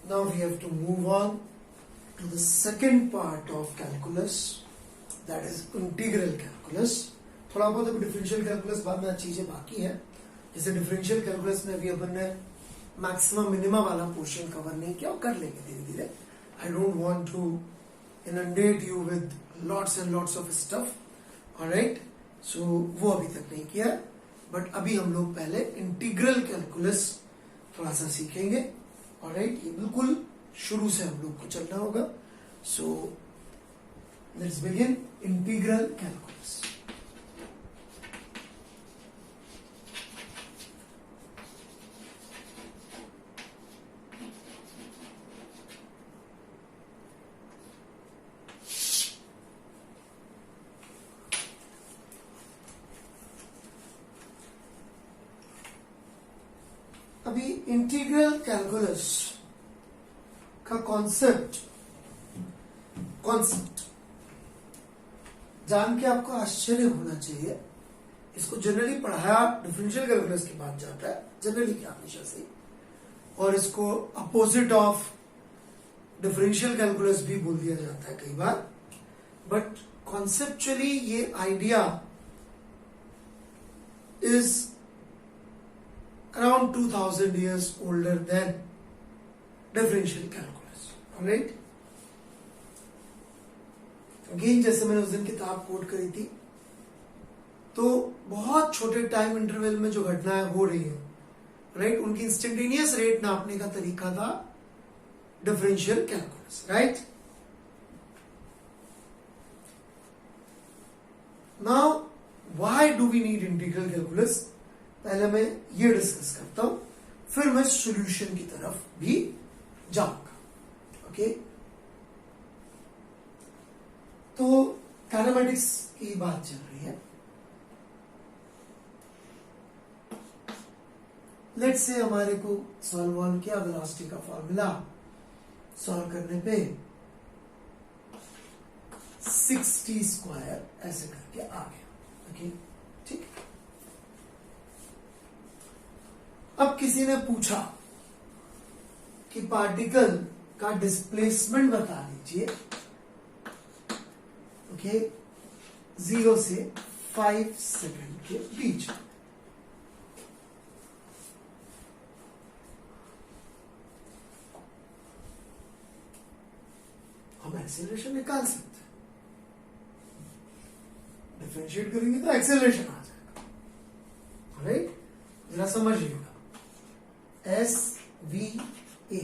Now we have to move on to the second part of calculus, that is integral calculus. थोड़ा बहुत अभी differential calculus बाद में चीजें बाकी है. जैसे डिफरेंशियल कैलकुलस में अभी अपन ने मैक्सिमम मिनिमा वाला पोर्शन कवर नहीं किया और कर लेंगे धीरे धीरे. I don't want to inundate you with lots and lots of stuff. Alright, so वो अभी तक नहीं किया, बट अभी हम लोग पहले इंटीग्रल कैलकुलस थोड़ा सा सीखेंगे. ऑलराइट, ये बिल्कुल शुरू से हम लोग को चलना होगा. So let's begin integral calculus. अभी इंटीग्रल कैलकुलस का कॉन्सेप्ट जान के आपको आश्चर्य होना चाहिए. इसको जनरली पढ़ाया डिफरेंशियल कैलकुलस के बाद जाता है, जनरली क्या हमेशा से, और इसको अपोजिट ऑफ डिफरेंशियल कैलकुलस भी बोल दिया जाता है कई बार. बट कॉन्सेप्चुअली ये idea is around 2000 years older than differential calculus. Alright? Again जैसे मैंने उस दिन किताब कोट करी थी, तो बहुत छोटे टाइम इंटरवल में जो घटनाएं हो रही है, राइट, उनकी इंस्टेंटेनियस रेट नापने का तरीका था differential calculus. Right, now why do we need integral calculus? पहले मैं ये डिस्कस करता हूं, फिर मैं सॉल्यूशन की तरफ भी जाऊंगा. ओके, तो काइनेमेटिक्स की बात चल रही है. लेट्स से हमारे को सॉल्व किया, वेलोसिटी का फॉर्मूला सॉल्व करने पे 60 स्क्वायर ऐसे करके आ गया. ओके, ठीक. अब किसी ने पूछा कि पार्टिकल का डिस्प्लेसमेंट बता दीजिए. ओके, 0 से 5 सेकंड के बीच. हम एक्सेलरेशन निकाल सकते हैं, डिफरेंशिएट करेंगे तो एक्सेलरेशन आ जाएगा. राइट, जरा समझिएगा. एस वी ए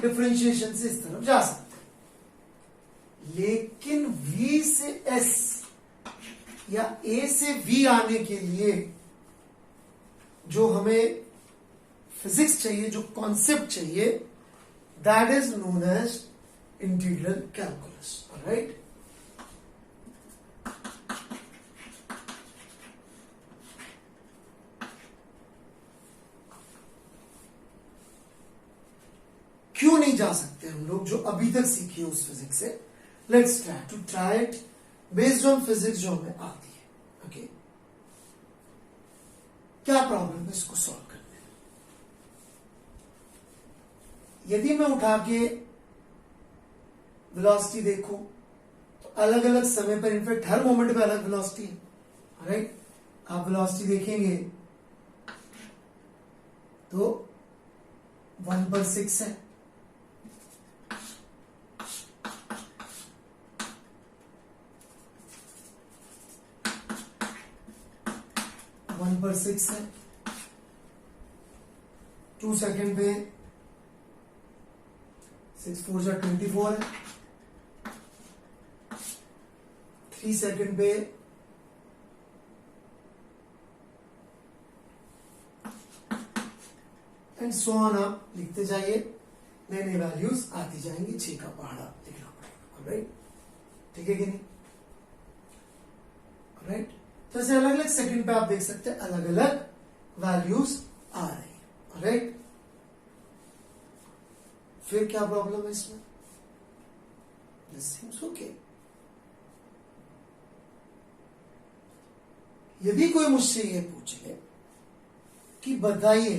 डिफरेंशिएशन से इस तरफ जा सकते हैं, लेकिन V से S या A से V आने के लिए जो हमें फिजिक्स चाहिए, जो कॉन्सेप्ट चाहिए, that is known as integral calculus. Right, क्यों नहीं जा सकते हम लोग जो अभी तक सीखी है उस फिजिक्स से? Let's try it based on physics जो हमें आती है. ओके, क्या प्रॉब्लम है इसको सॉल्व करने में? यदि मैं उठा के वेलोसिटी देखूं तो अलग अलग समय पर, इनफैक्ट हर मोमेंट पे अलग वेलोसिटी है. राइट, आप वेलोसिटी देखेंगे तो 1/6 है. 1/6 है. 2 सेकेंड पे 6 4 जा 24 है. 3 सेकेंड पे एंड सो ऑन. आप लिखते जाइए, नए नए वैल्यूज आती जाएंगी. 6 का पहाड़ा लिखना पड़ेगा. राइट, ठीक है कि नहीं? राइट, तो ऐसे अलग अलग सेकंड पे आप देख सकते हैं अलग अलग वैल्यूज आ रही है. राइट, फिर क्या प्रॉब्लम है इसमें? This seems okay. यदि कोई मुझसे ये पूछे कि बताइए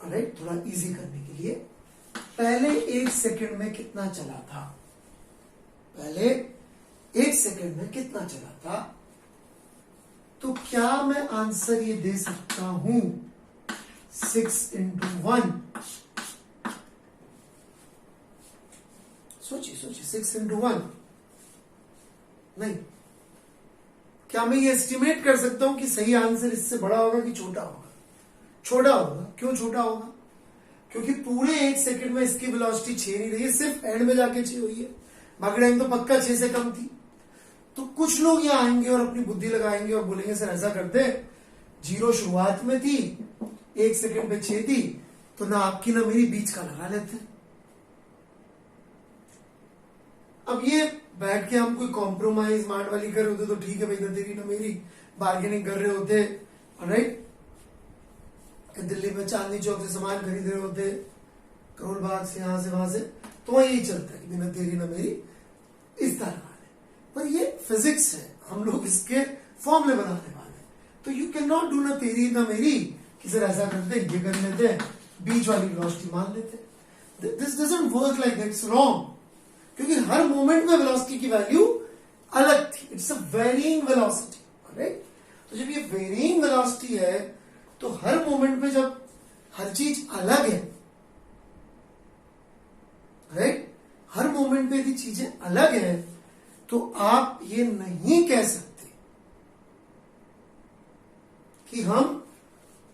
राइट, थोड़ा इजी करने के लिए, पहले 1 सेकंड में कितना चला था, पहले 1 सेकंड में कितना चला था, तो क्या मैं आंसर ये दे सकता हूं 6 into 1? सोचिए सोचिए, 6 into 1 नहीं, क्या मैं ये एस्टिमेट कर सकता हूं कि सही आंसर इससे बड़ा होगा कि छोटा होगा? छोटा होगा। क्यों छोटा होगा? क्योंकि पूरे 1 सेकंड में इसकी वेलोसिटी 6 नहीं रही है, सिर्फ एंड में जाके 6 हुई है, बाकी टाइम तो पक्का 6 से कम थी। तो कुछ लोग यहाँ आएंगे और अपनी बुद्धि लगाएंगे और बोलेंगे सर ऐसा करते, 0 शुरुआत में थी, 1 सेकंड पे 6 थी, तो ना आपकी ना मेरी बीच का लगा लेते। अब ये बैठ के हम कोई कॉम्प्रोमाइज मार्ट वाली कर रहे होते तो ठीक है भाई, ना तेरी ना मेरी, बार्गेनिंग कर रहे होते, राइट, दिल्ली में चांदनी चौक से सामान खरीद रहे होते, करोल बाग से, यहां से वहां से, तो वहां यही चलता है कि ना तेरी ना मेरी, इस तरह वाले। पर ये फिजिक्स है, हम लोग इसके फॉर्मूले बनाने वाले, तो यू कैन नॉट डू ना तेरी ना मेरी कि सर ऐसा करते, ये कर लेते, बीच वाली वेलोसिटी मान लेते। This doesn't work like that, it's wrong, क्योंकि हर मोमेंट में वेलोसिटी की वैल्यू अलग थी, इट्स अ वेरिइंग वेलोसिटी, राइट। तो जब ये वेरिइंग वेलोसिटी है, तो हर मोमेंट में जब हर चीज अलग है, राइट, हर मोमेंट पे यदि चीजें अलग है, तो आप ये नहीं कह सकते कि हम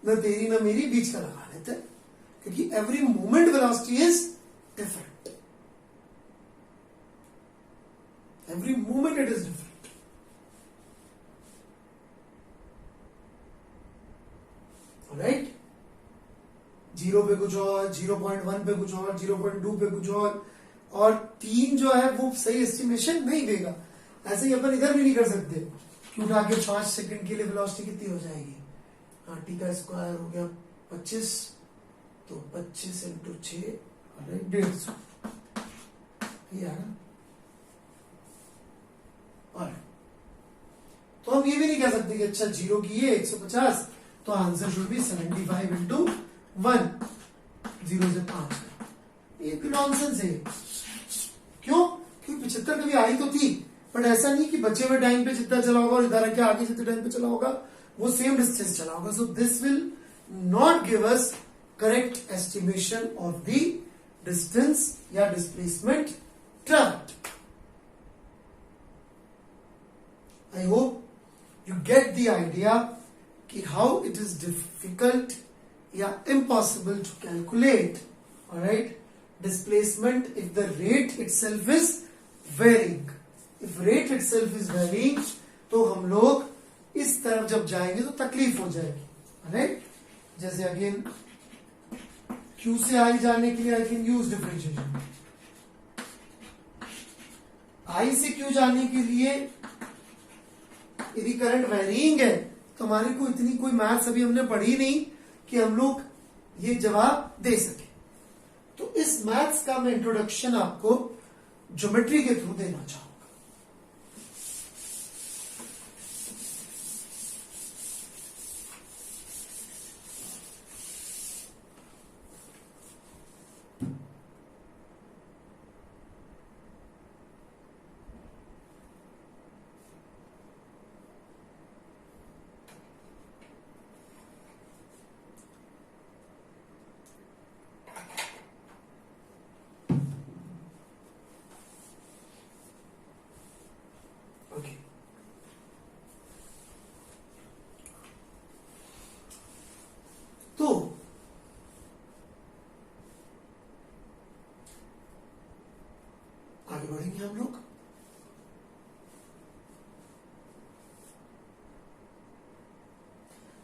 न तेरी न मेरी बीच का लगा लेते, क्योंकि every moment velocity is different, every moment it is different, right. 0 पे कुछ और, 0.1 पे कुछ और, 0.2 पे कुछ और 3 जो है वो सही एस्टिमेशन नहीं देगा। ऐसे ही अपन इधर भी नहीं कर सकते कि उठा के 5 सेकंड के लिए वेलोसिटी कितनी हो जाएगी, हाँ टी का स्क्वायर हो गया 25, तो 25 इंटू 6 150, ये आ ना। और तो हम ये भी नहीं कह सकते कि अच्छा 0 की ये 150, तो आंसर शुड बी 75 इंटू 1, 0 से 5, ये भी नॉनसेंस है। क्यों? क्योंकि 75 कभी आई तो थी, बट ऐसा नहीं कि बचे हुए टाइम पे जितना चला होगा और इधर के आगे जितने टाइम पे चला होगा वो सेम डिस्टेंस चला होगा। So this will not give us correct estimation of the distance या displacement travelled. I hope you get the idea कि हाउ इट इज डिफिकल्ट या impossible to calculate, alright, displacement if the rate itself is varying. If rate itself is varying, तो हम लोग इस तरफ जब जाएंगे तो तकलीफ हो जाएगी, राइट। जैसे अगेन Q से I जाने के लिए I can use differentiation, I से Q जाने के लिए यदि करंट वेरिंग है तो हमारे को इतनी कोई मैथ्स अभी हमने पढ़ी नहीं कि हम लोग ये जवाब दे सके। तो इस मैथ्स का मैं इंट्रोडक्शन आपको ज्योमेट्री के थ्रू देना चाहूंगा। तो आगे बढ़ेंगे हम लोग।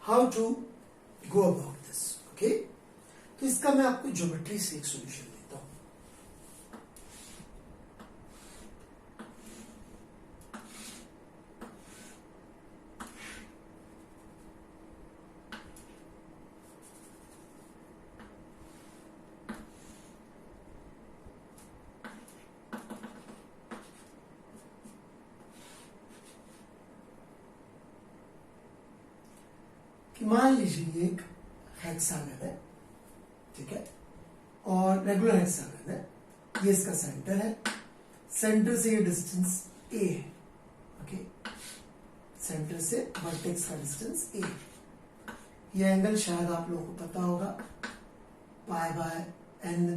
How to go about this, okay. तो इसका मैं आपको ज्योमेट्री से एक सॉल्यूशन देता हूं। कि मान लीजिए एक हेक्सागन है, ठीक है, और रेगुलर हेक्सागन है, ये इसका सेंटर है, सेंटर से ये डिस्टेंस ए है, ओके, सेंटर से वर्टेक्स का डिस्टेंस ए। ये एंगल शायद आप लोगों को पता होगा, पाई बाय एन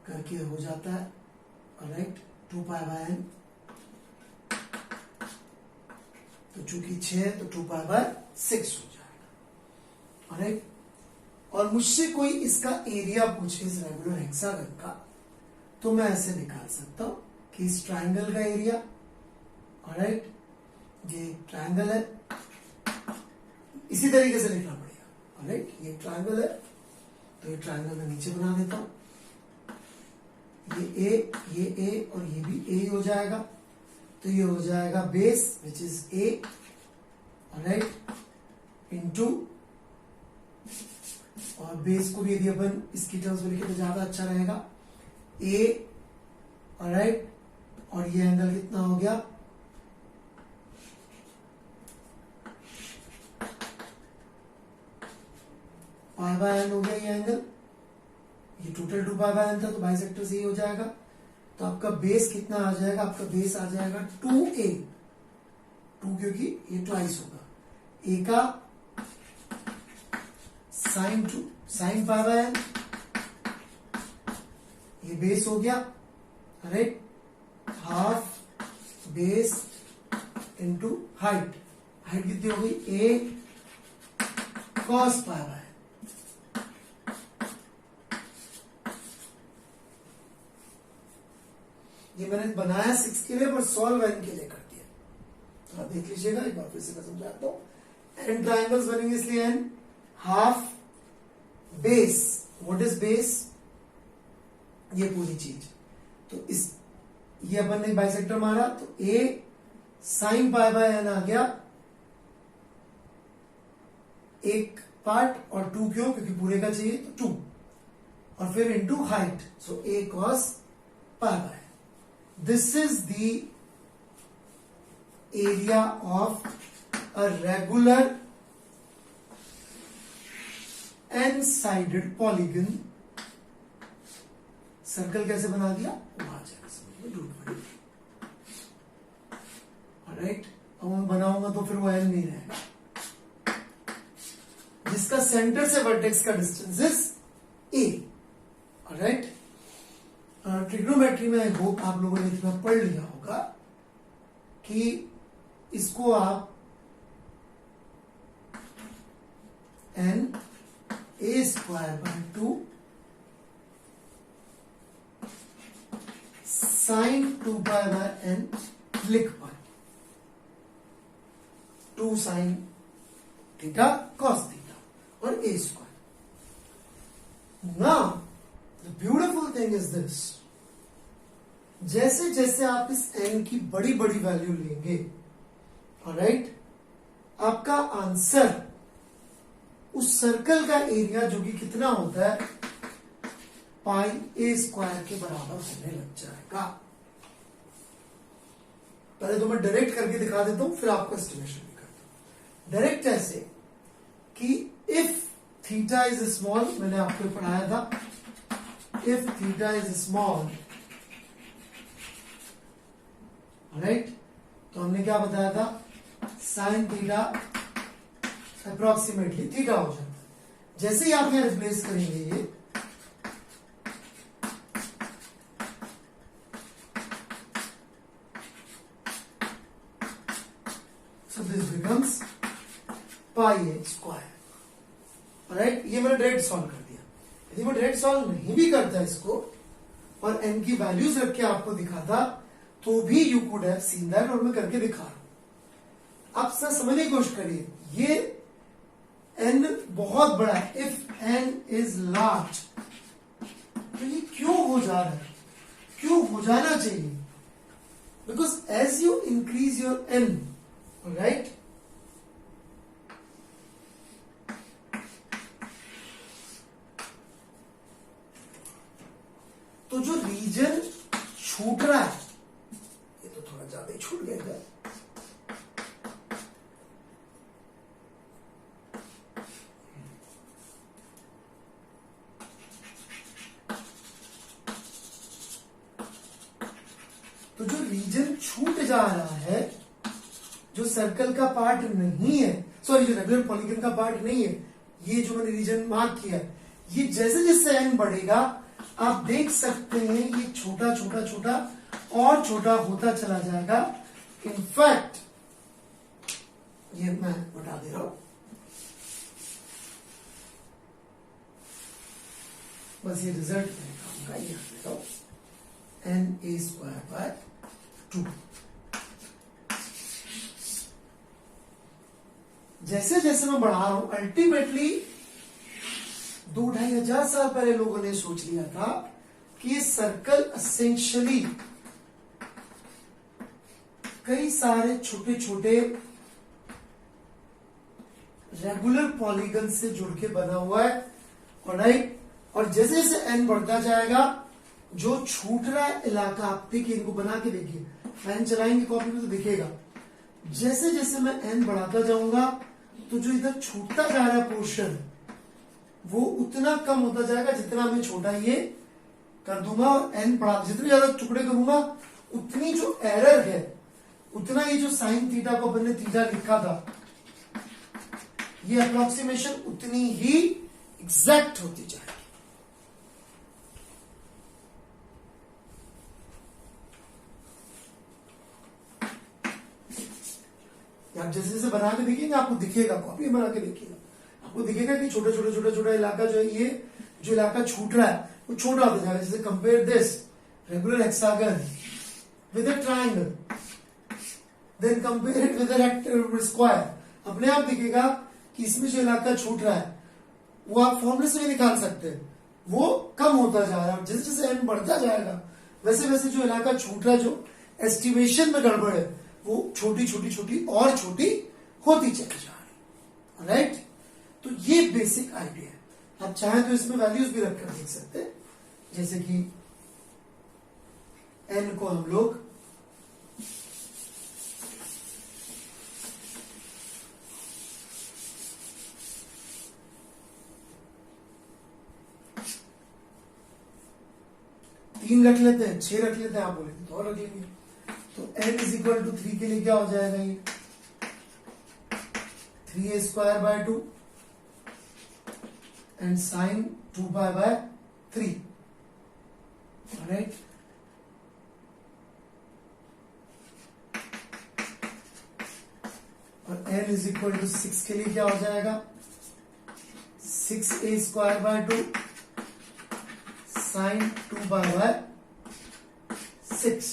करके हो जाता है, राइट, 2 पाई बाय एन, तो चूंकि 6 है तो 2 पाई बाय 6 हो जाएगा, राइट। और मुझसे कोई इसका एरिया पूछे इस रेगुलर हेक्सागन का, तो मैं ऐसे निकाल सकता हूं कि इस ट्रायंगल का एरिया, राइट, ये ट्रायंगल है, इसी तरीके से लिखना पड़ेगा, राइट, ये ट्रायंगल है, तो ये ट्रायंगल मैं नीचे बना देता हूं, ये ए और ये भी ए हो जाएगा, तो ये हो जाएगा base which is a, right, into, और बेस को भी यदि अपन इसकी टर्म्स में लिखे तो ज्यादा अच्छा रहेगा, ए, राइट, और ये एंगल कितना हो गया, पाई बाय एन हो गया ये एंगल, ये टोटल 2 पाई बाय एन था तो बाइसेक्टर से ही हो जाएगा, तो आपका बेस कितना आ जाएगा, आपका बेस आ जाएगा 2a, 2 क्योंकि ये ट्वाइस होगा, ए का साइन पाई बाय एन, ये बेस हो गया, right, half base into height, height कितनी हो गई, ए कॉस पाई बाय, ये मैंने बनाया 6 के लिए पर सॉल्व n के लिए कर दिया, तो आप देख लीजिएगा, एक बार फिर से मैं समझाता हूं। n ट्राइंगल्स बनेंगे इसलिए n, half base, what is base, ये पूरी चीज, तो इस ये अपन ने बाइसेक्टर मारा तो a sine pi by n आ गया एक पार्ट, और 2 क्यों, क्योंकि पूरे का चाहिए तो 2, और फिर into height, so a cos pi by. This is the area of a regular n-sided polygon। Circle कैसे बना दिया वो आ जाएगा समझ में, डोंट वरी, ऑलराइट। अब मैं बनाऊंगा तो फिर वो n नहीं रहेगा, जिसका सेंटर से वर्टेक्स का distance is a, alright. Trigonometry में आई होप आप लोगों ने इतना पढ़ लिया होगा कि इसको आप n a square by 2 sine 2 pi by n लिख पाए, 2 साइन थीटा कॉस थीटा और a square. Now the beautiful thing is this, जैसे जैसे आप इस n की बड़ी बड़ी वैल्यू लेंगे, ऑलराइट, आपका आंसर उस सर्कल का एरिया जो कि कितना होता है पाई a स्क्वायर के बराबर होने लग जाएगा। पहले तो मैं डायरेक्ट करके दिखा देता हूं, फिर आपको एस्टिमेशन भी करता हूं। डायरेक्ट ऐसे कि इफ थीटा इज स्मॉल, मैंने आपको पढ़ाया था, if theta is small, right, तो हमने क्या बताया था, साइन थीटा अप्रोक्सीमेटली थीटा हो जाता है। जैसे ही आप यहां रिप्लेस करेंगे ये, so this becomes pi a square, right. ये मैंने डायरेक्ट सॉल्व कर दिया। यदि मैं डायरेक्ट सॉल्व नहीं भी करता इसको और n की वैल्यूज रख के आपको दिखाता तो भी you could have seen that, और मैं करके दिखा रहा हूं। आप सर समझने की कोशिश करिए, ये n बहुत बड़ा है, इफ n इज लार्ज, तो ये क्यों हो जा रहा है, क्यों हो जाना चाहिए, because as you increase your n, right, तो जो रीजन छूट रहा है, ये तो थोड़ा ज्यादा ही छूट गया, जा रहा है जो सर्कल का पार्ट नहीं है, सॉरी जो रेगुलर पॉलीगन का पार्ट नहीं है, ये जो मैंने रीजन मार्क किया है, ये जैसे जैसे n बढ़ेगा आप देख सकते हैं ये छोटा छोटा छोटा और छोटा होता चला जाएगा। इनफैक्ट ये मैं बता दे रहा हूं, बस ये रिजल्ट काम का ये दे रहा हूं, na² 2। जैसे जैसे मैं बढ़ा रहा हूं अल्टीमेटली 2-2.5 हजार साल पहले लोगों ने सोच लिया था कि सर्कल एसेंशियली कई सारे छोटे छोटे रेगुलर पॉलीगन से जुड़ के बना हुआ है। ऑलराइट, और जैसे जैसे एन बढ़ता जाएगा जो छूट रहा है इलाका, आप देखिए इनको बना के देखिए, फैन चलाएंगे कॉपी में तो दिखेगा, जैसे जैसे मैं एन बढ़ाता जाऊंगा तो जो इधर छूटता जा रहा है पोर्शन वो उतना कम होता जाएगा जितना मैं छोटा ये कर दूंगा, और एन बढ़ा जितने ज्यादा टुकड़े करूंगा उतनी जो एरर है, उतना ये जो साइन थीटा को अपन ने थीटा लिखा था, ये अप्रोक्सीमेशन उतनी ही एग्जैक्ट होती जाएगी। आप जैसे जैसे बना के देखिएगा आपको दिखेगा, कॉपी बना के देखिएगा आपको दिखेगा कि छोटे छोटे छोटे छोटा इलाका जो है, ये जो इलाका छूट रहा है वो छोटा होता जाएगा। जैसे compare this regular hexagon with a triangle, then compare it with a square, अपने आप दिखेगा कि इसमें जो इलाका छूट रहा है वो आप फॉर्मूले से भी निकाल सकते हैं, वो कम होता जा रहा है। जैसे जैसे एन बढ़ता जाएगा वैसे वैसे जो इलाका छूट रहा है, जो एस्टिमेशन में गड़बड़ है, वो छोटी छोटी छोटी और छोटी होती चली जा रही। राइट, तो ये बेसिक आइडिया है। आप चाहें तो इसमें वैल्यूज भी रखकर देख सकते हैं, जैसे कि एन को हम लोग तीन रख लेते हैं, 6 रख लेते हैं, आप बोलेंगे तो और रख लेंगे। तो n = 3 के लिए क्या हो जाएगा, ये 3a² 2 एंड साइन 2π/3। राइट, और n = 6 के लिए क्या हो जाएगा, 6a² 2 साइन 2π/6।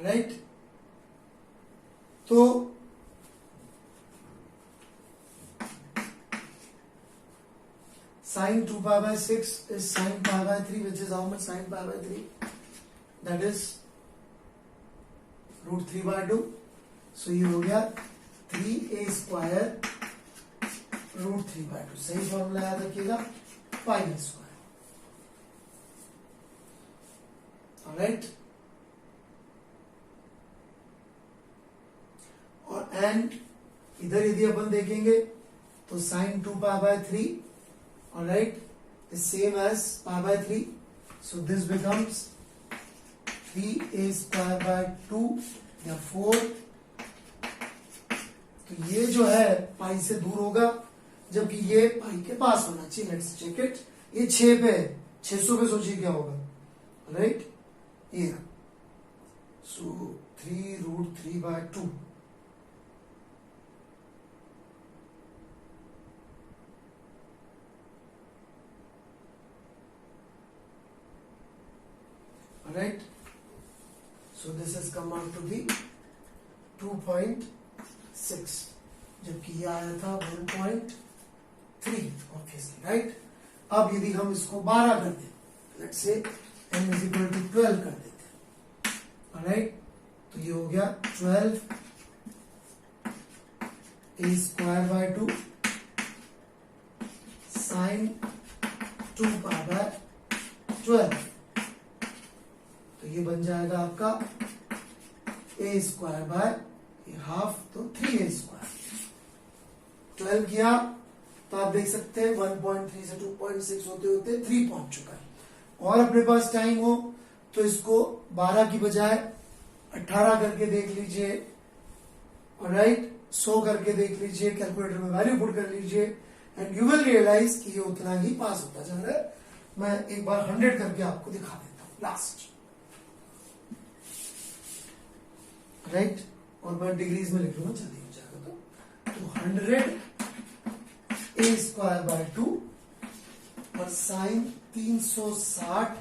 राइट, तो sin 2π/6 is sin π/3, which is how much sin π/3? That is √3/2. So ये हो गया 3a² √3/2। सही फॉर्मूला याद रखिएगा, πa²। ऑलराइट, और एंड इधर यदि अपन देखेंगे तो sin 2π/3, alright, is same as π/3, so this becomes 3a² 2 या 4। तो ये जो है पाई से दूर होगा, जबकि ये पाई के पास होना चाहिए। लेट्स चेक इट, ये 6 पे है, 600 पे सोचिए क्या होगा, राइट, ये सो 3√3/2। Right, so this has come out to be 2.6, जबकि ये आया था 1.3 ऑब्वियसली। राइट, अब यदि हम इसको 12 कर दें, लेट्स से n = 12 कर देते हैं, राइट, तो ये हो गया 12 a² 2 साइन 2π/12। तो ये बन जाएगा आपका a²/½ तो 3a²। 12 किया तो आप देख सकते हैं 1.3 से 2.6 होते होते 3 पहुंच चुका है। और अपने पास टाइम हो तो इसको 12 की बजाय 18 करके देख लीजिए, ऑलराइट, 100 करके देख लीजिए, कैलकुलेटर में वैल्यू पुट कर लीजिए एंड यू विल रियलाइज कि ये उतना ही पास होता जा रहा है। मैं एक बार 100 करके आपको दिखा देता हूं लास्ट, राइट, और मैं डिग्रीज में लिख लूंगा, जल्दी हो जाएगा। तो 100 ए स्क्वायर बाय 2 और साइन 360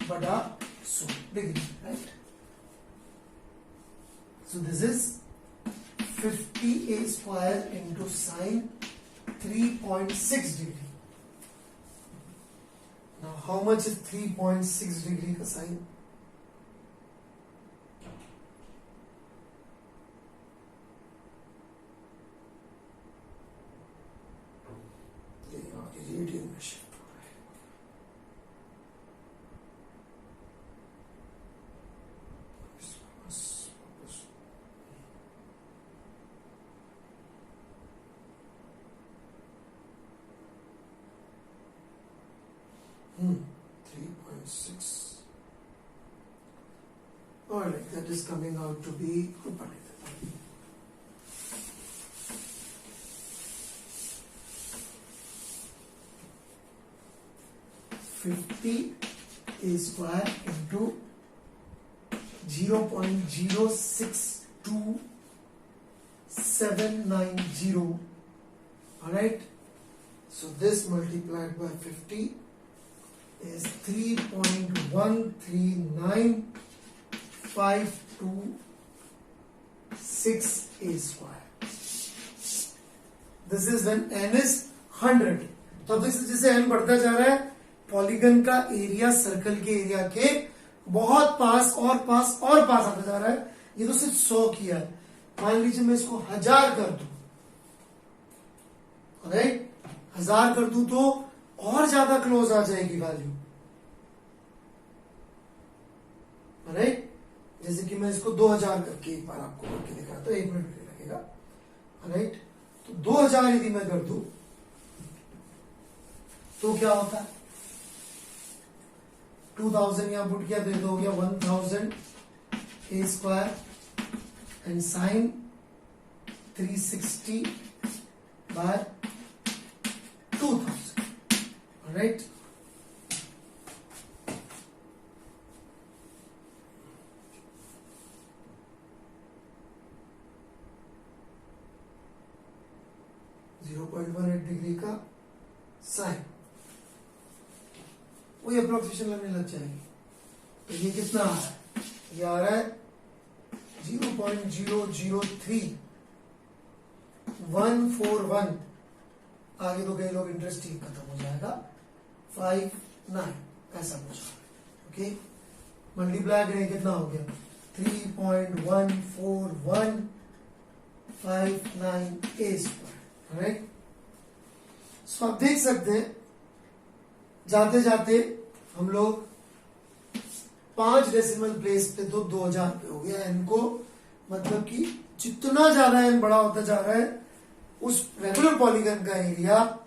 बटा 100 degree, right. So this is 50 a square into sine 3.6 degree. Now how much is 3.6 degree का sine? रेडियन में शिफ्ट हो रहा है। Hmm, 3.6. Alright, that is coming out to be 50 a square into 0.062790. Alright, so this multiplied by 50 is 3.13952 a square. This is when n is 100. तो जैसे n बढ़ता जा रहा है, पॉलीगन का एरिया सर्कल के एरिया के बहुत पास और पास और पास आता जा रहा है। ये तो सिर्फ 100 किया है, मान लीजिए मैं इसको 1000 कर दूं, राइट, 1000 कर दूं तो और ज्यादा क्लोज आ जाएगी वैल्यू, राइट। जैसे कि मैं इसको 2000 करके एक बार आपको करके दिखा, तो 1 मिनट लगेगा, राइट। तो 2000 यदि मैं कर दूं तो क्या होता है, 2000 यहां पुट किया तो ये तो हो गया 1000 a square and sine 360 by 2000, right. Degree का साइन, वही अप्रोक्सीमेशन लगने लग जाएगी। तो ये कितना आ रहा है, ये आ रहा है 0.003141, आगे तो कई लोग इंटरेस्टिंग खत्म हो जाएगा, 59 ऐसा कुछ, ओके। मल्टीप्लाई करें कितना हो गया, 3.14159 a स्क्वायर, राइट। सो आप देख सकते हैं जाते जाते हम लोग 5 डेसिमल प्लेस पे तो 2000 पे हो गया एन को, मतलब कि जितना ज्यादा एन बड़ा होता जा रहा है उस रेगुलर पॉलीगन का एरिया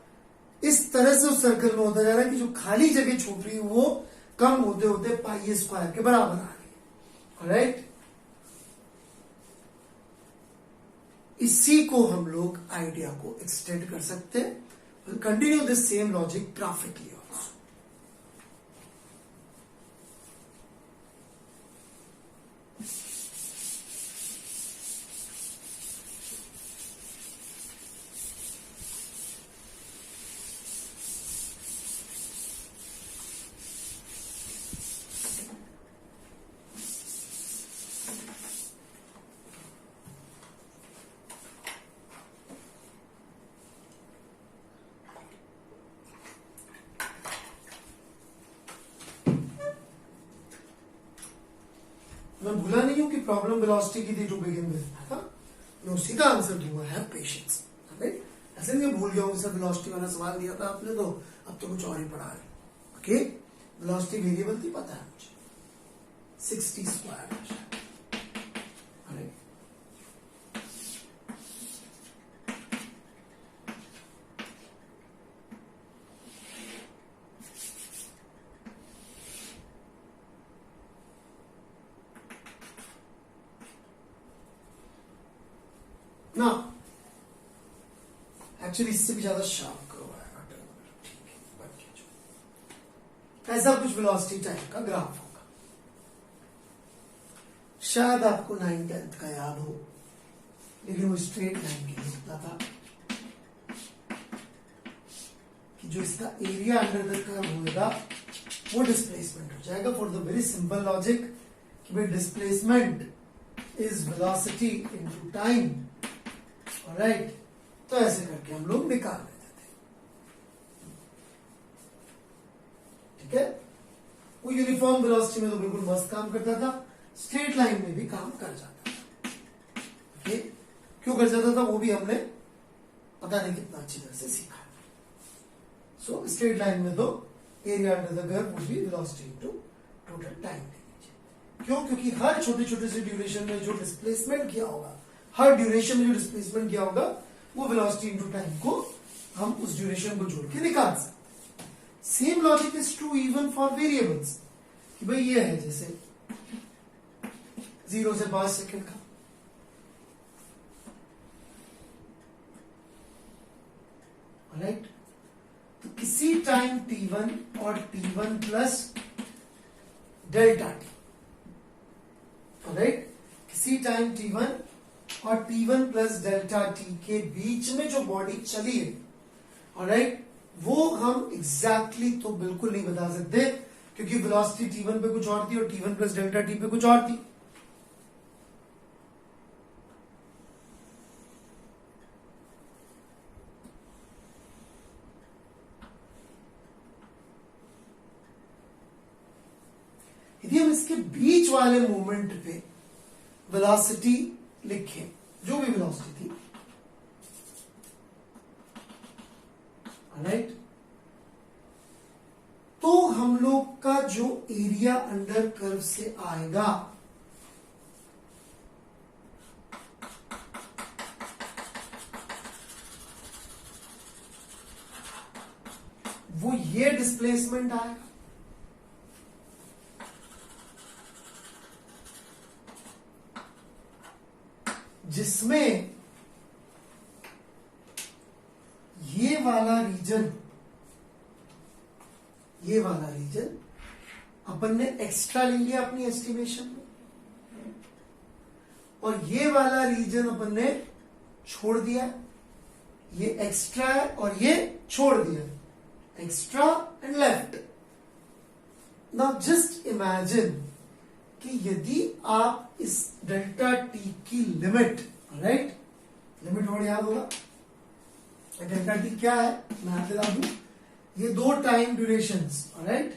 इस तरह से उस सर्कल में होता जा रहा है कि जो खाली जगह छूट रही है वो कम होते होते पाई स्क्वायर के बराबर आ रही है, राइट। इसी को हम लोग आइडिया को एक्सटेंड कर सकते हैं, continue this same logic graphically also. मैं भूला नहीं हूं कि प्रॉब्लम वेलोसिटी की थी टू बिगिन विद, मैं उसी का आंसर दूंगा, हैव पेशेंस, राइट। ऐसे नहीं भूल गया हूं, सर वेलोसिटी वाला सवाल दिया था आपने तो अब तो कुछ और ही पढ़ा है, ओके। वेलोसिटी वेरिएबल थी, पता है मुझे, 60 स्क्वायर, राइट। ना एक्चुअली इससे भी ज्यादा शार्प करवाएगा, ठीक है, बन गया। ऐसा कुछ वेलोसिटी टाइप का ग्राफ होगा, शायद आपको 9th-10th का याद हो, लेकिन वो स्ट्रेट लाइन के लिए होता था कि जो इसका एरिया अंडर द कर्व होगा वो डिस्प्लेसमेंट हो जाएगा, for the very simple logic कि भाई displacement is velocity into time, alright. तो ऐसे करके हम लोग निकाल लेते थे, ठीक है। वो यूनिफॉर्म वेलोसिटी में तो बिल्कुल मस्त काम करता था, स्ट्रेट लाइन में भी काम कर जाता था, ओके। क्यों कर जाता था वो भी हमने पता नहीं कितना अच्छी तरह से सीखा। सो स्ट्रेट लाइन में तो area under the curve would be velocity into total time ले लीजिए। क्यों? क्योंकि हर छोटे छोटे से ड्यूरेशन में जो डिस्प्लेसमेंट किया होगा, हर ड्यूरेशन में जो डिस्प्लेसमेंट किया होगा वो वेलोसिटी इनटू टाइम को हम उस ड्यूरेशन को जोड़ के निकाल सकते हैं। Same logic is true even for variables, कि भाई ये है जैसे 0 से 5 सेकंड का, राइट। तो किसी टाइम t1 और t1 plus delta T, right, किसी टाइम t1 और t1 प्लस डेल्टा टी के बीच में जो बॉडी चली है, ऑलराइट, वो हम एग्जैक्टली तो बिल्कुल नहीं बता सकते, क्योंकि वेलोसिटी t1 पे कुछ और थी और t1 प्लस डेल्टा टी पे कुछ और थी। यदि हम इसके बीच वाले मोमेंट पे वेलोसिटी लिखें, जो भी वेलोसिटी थी, राइट, तो हम लोग का जो एरिया अंडर कर्व से आएगा वो ये डिस्प्लेसमेंट आएगा, जिसमें ये वाला रीजन अपन ने एक्स्ट्रा ले लिया अपनी एस्टिमेशन में, और ये वाला रीजन अपन ने छोड़ दिया। ये एक्स्ट्रा है और ये छोड़ दिया, extra and left. Now just imagine कि यदि आप इस डेल्टा टी की लिमिट, राइट, लिमिट वर्ड याद होगा, डेल्टा टी क्या है मैं आपको बता दूं, ये दो टाइम ड्यूरेशंस, राइट,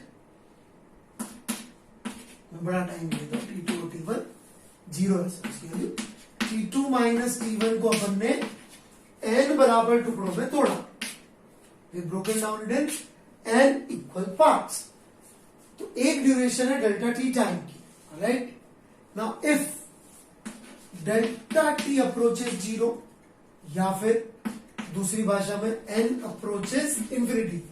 मैं बड़ा टाइम देता हूं, t2 और t1 जीरो है उसकी वैल्यू। t2 माइनस t1 को अपन ने n बराबर टुकड़ों में तोड़ा, we broken down it in n equal parts. तो एक ड्यूरेशन है डेल्टा टी टाइम की, right. Now if delta T approaches zero, या फिर दूसरी भाषा में n अप्रोचेस इंफिनिटी,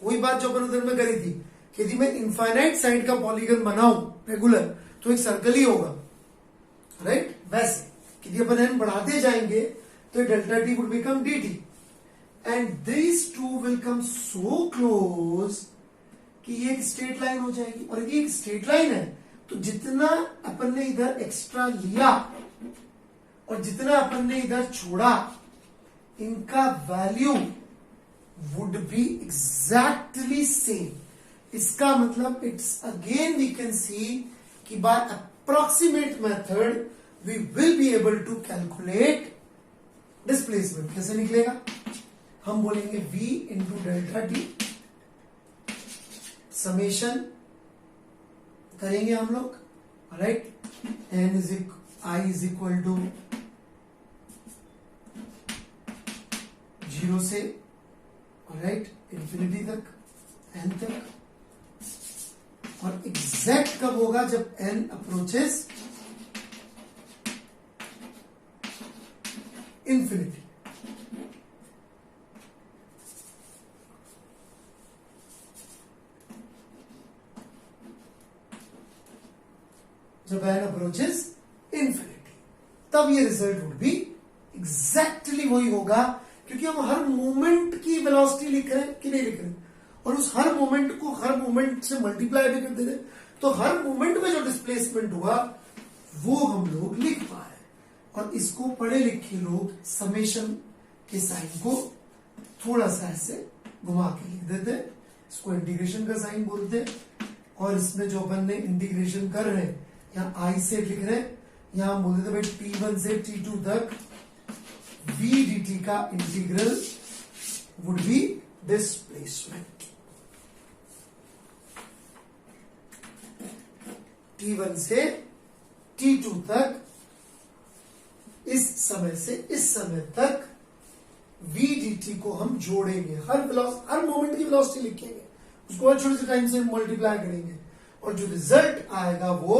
वही बात जो अपन उधर में करी थी कि यदि मैं इनफाइनाइट साइड का पॉलीगन बनाऊं रेगुलर तो एक सर्कल ही होगा, राइट। वैसे यदि अपन n बढ़ाते जाएंगे तो delta T would become dt and this two will come so close कि ये एक स्ट्रेट लाइन हो जाएगी। और यदि एक स्ट्रेट लाइन है तो जितना अपन ने इधर एक्स्ट्रा लिया और जितना अपन ने इधर छोड़ा, इनका value would be exactly same. इसका मतलब it's again we can see कि by approximate method we will be able to calculate displacement. कैसे निकलेगा? हम बोलेंगे v into delta t, summation करेंगे हम लोग, right, n is i is equal to 0 से, राइट, इंफिनिटी तक, n तक। और एग्जैक्ट कब होगा? जब n अप्रोचेस इंफिनिटी। जब n अप्रोचेस इंफिनिटी, तब ये रिजल्ट वुड बी एग्जैक्टली वही होगा, क्योंकि हम हर मोमेंट की वेलोसिटी लिख रहे हैं कि नहीं लिख रहे हैं, और उस हर मोमेंट को हर मोमेंट से मल्टीप्लाई भी कर दे रहे, तो हर मोमेंट में जो डिस्प्लेसमेंट हुआ वो हम लोग लिख पाए। और इसको पढ़े लिखे लोग समेशन के साइन को थोड़ा सा ऐसे घुमा के लिख देते, इसको इंटीग्रेशन का साइन बोलते हैं। और इसमें जो अपन ने इंटीग्रेशन कर रहे हैं, यहाँ आई से लिख रहे हैं, यहां बोल देते भाई T1 से T2 तक v dt का integral would be displacement. T1 से T2 तक इस समय से इस समय तक v dt को हम जोड़ेंगे, हर मोमेंट की वेलोसिटी लिखेंगे, उसको और छोटे से टाइम से मल्टीप्लाई करेंगे, और जो रिजल्ट आएगा वो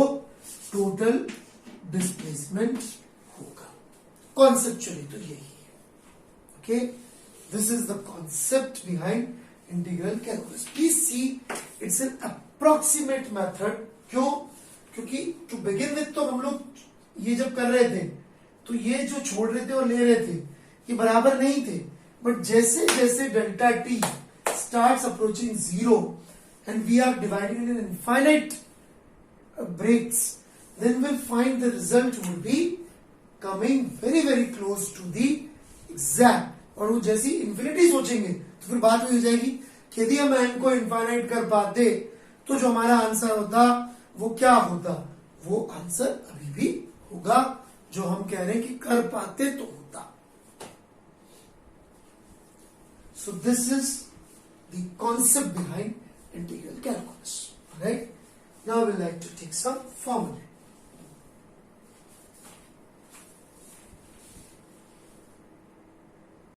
टोटल डिस्प्लेसमेंट होगा। कॉन्सेप्चुअली तो यही है। Okay, this is the concept behind integral calculus. Please see it's an approximate method. क्यों? क्योंकि टू बिगिन विथ तो हम लोग ये जब कर रहे थे तो ये जो छोड़ रहे थे और ले रहे थे ये बराबर नहीं थे, बट जैसे जैसे delta T starts approaching zero and we are dividing it in infinite breaks, then we'll find the result will be coming very very close to the exact। और वो जैसी इंफिनिटी सोचेंगे तो फिर बात हो जाएगी कि यदि हम n को इनफाइनाइट कर पाते तो जो हमारा आंसर होता वो क्या होता, वो आंसर अभी भी होगा जो हम कह रहे हैं कि कर पाते तो होता। So this is the concept behind integral calculus. Alright, now we like to take some formulae.